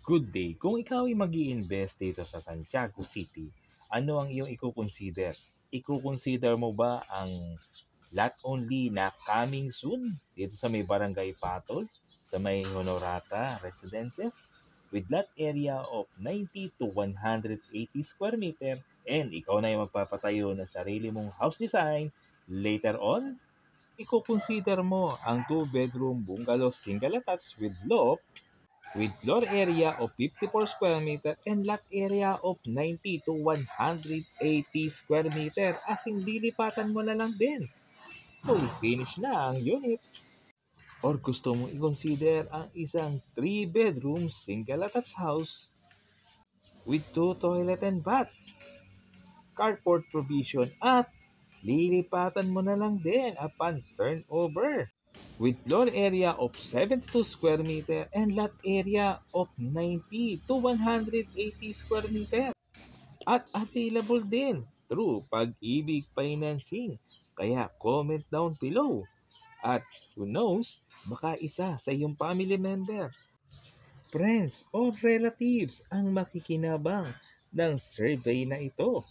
Good day. Kung ikaw ay mag-i-invest dito sa Santiago City, ano ang iyong i-consider? I-consider mo ba ang lot only na coming soon dito sa may Barangay Patol, sa may Honorata Residences, with lot area of 90 to 180 square meter, and ikaw na yung magpapatayo ng sarili mong house design later on? I-consider mo ang 2-bedroom bungalow single attached with floor area of 54 square meter and lot area of 90 to 180 square meter as in lilipatan mo na lang din. Fully finished na ang unit. Or gusto mong i-consider ang isang 3-bedroom single attached house with 2 toilet and bath, carport provision at lilipatan mo na lang din upon turnover. With floor area of 72 square meter and lot area of 90 to 180 square meter. At available din through Pag-ibig Financing. Kaya comment down below. At who knows, baka isa sa iyong family member, friends, or relatives ang makikinabang ng survey na ito.